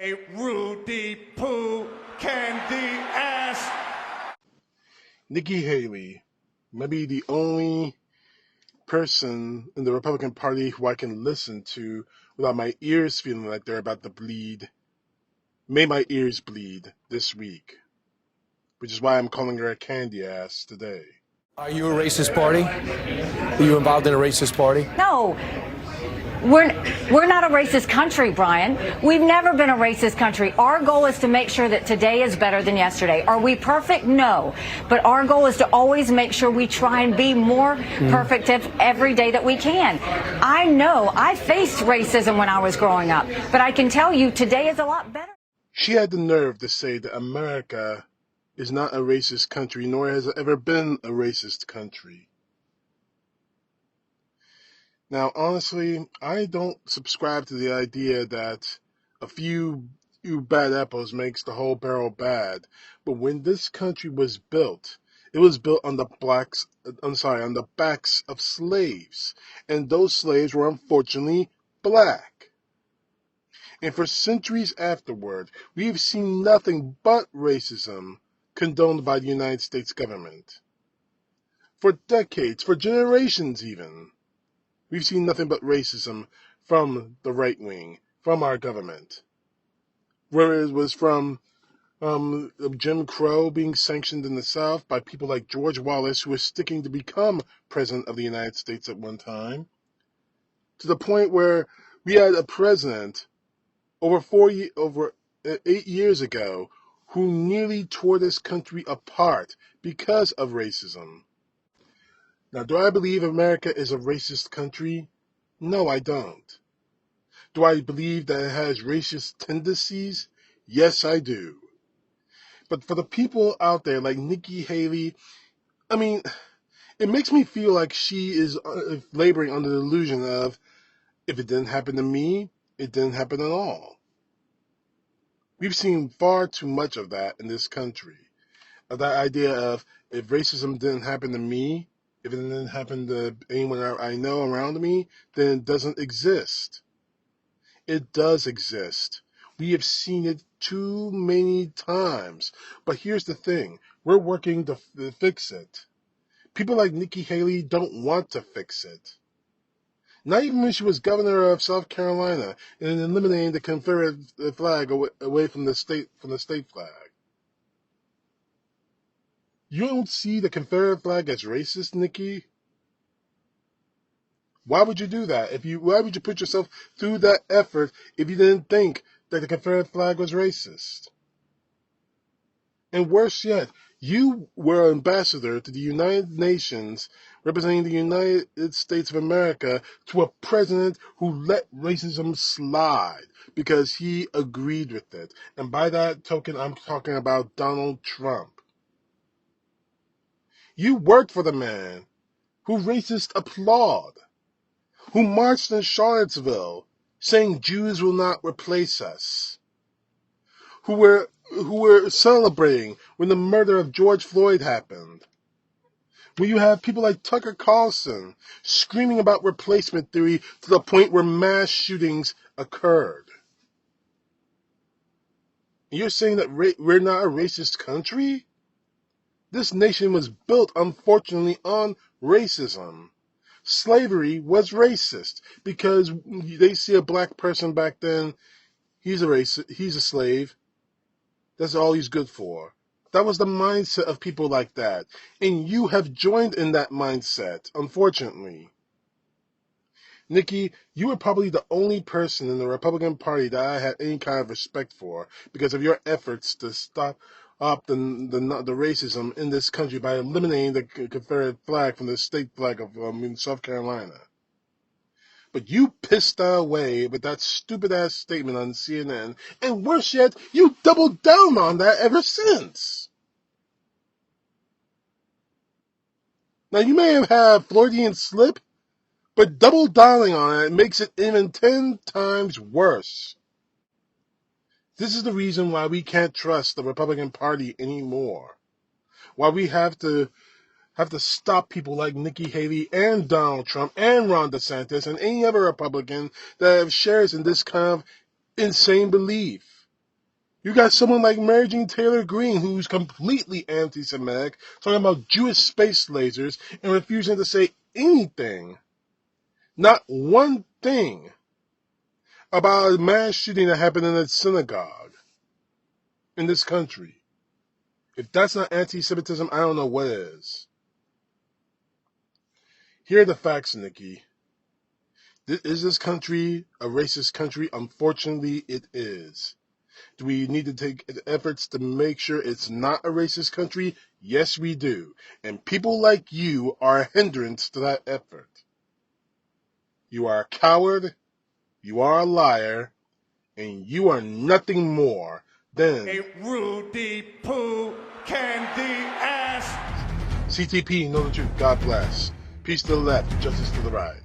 A Rudy Poo Candy ass. Nikki Haley may be the only person in the Republican Party who I can listen to without my ears feeling like they're about to bleed. May my ears bleed this week, which is why I'm calling her a candy ass today. Are you a racist party? Are you involved in a racist party? No. We're not a racist country, Brian. We've never been a racist country. Our goal is to make sure that today is better than yesterday. Are we perfect? No. But our goal is to always make sure we try and be more perfect every day that we can. I know I faced racism when I was growing up, but I can tell you today is a lot better. She had the nerve to say that America is not a racist country, nor has it ever been a racist country. Now, honestly, I don't subscribe to the idea that a few bad apples makes the whole barrel bad. But when this country was built, it was built on the backs of slaves. And those slaves were unfortunately black. And for centuries afterward, we have seen nothing but racism condoned by the United States government. For decades, for generations even. We've seen nothing but racism from the right wing, from our government. Whether it was from Jim Crow being sanctioned in the South by people like George Wallace, who was sticking to become president of the United States at one time, to the point where we had a president over 8 years ago who nearly tore this country apart because of racism. Now, do I believe America is a racist country? No, I don't. Do I believe that it has racist tendencies? Yes, I do. But for the people out there like Nikki Haley, it makes me feel like she is laboring under the illusion of, if it didn't happen to me, it didn't happen at all. We've seen far too much of that in this country. Of that idea of, if racism didn't happen to me, if it didn't happen to anyone I know around me, then it doesn't exist. It does exist. We have seen it too many times. But here's the thing. We're working to fix it. People like Nikki Haley don't want to fix it. Not even when she was governor of South Carolina and eliminating the Confederate flag away from the state flag. You don't see the Confederate flag as racist, Nikki? Why would you do that? Why would you put yourself through that effort if you didn't think that the Confederate flag was racist? And worse yet, you were ambassador to the United Nations, representing the United States of America, to a president who let racism slide because he agreed with it. And by that token, I'm talking about Donald Trump. You worked for the man who racists applaud, who marched in Charlottesville saying Jews will not replace us, who were celebrating when the murder of George Floyd happened, when you have people like Tucker Carlson screaming about replacement theory to the point where mass shootings occurred. And you're saying that we're not a racist country? This nation was built, unfortunately, on racism. Slavery was racist because they see a black person back then, he's a slave. That's all he's good for. That was the mindset of people like that. And you have joined in that mindset, unfortunately. Nikki, you were probably the only person in the Republican Party that I had any kind of respect for because of your efforts to stop the racism in this country by eliminating the Confederate flag from the state flag of South Carolina. But you pissed that away with that stupid-ass statement on CNN, and worse yet, you doubled down on that ever since. Now, you may have had Freudian slip, but double downing on it makes it even 10 times worse. This is the reason why we can't trust the Republican Party anymore. Why we have to stop people like Nikki Haley and Donald Trump and Ron DeSantis and any other Republican that have shares in this kind of insane belief. You got someone like Mary Jane Taylor Greene, who's completely anti-Semitic, talking about Jewish space lasers and refusing to say anything, not one thing, about a mass shooting that happened in a synagogue in this country. If that's not anti-Semitism, I don't know what is. Here are the facts, Nikki. Is this country a racist country? Unfortunately, it is. Do we need to take efforts to make sure it's not a racist country? Yes, we do. And people like you are a hindrance to that effort. You are a coward, you are a liar, and you are nothing more than a Rudy Poo Candy ass. CTP. Know the truth. God bless. Peace to the left, justice to the right.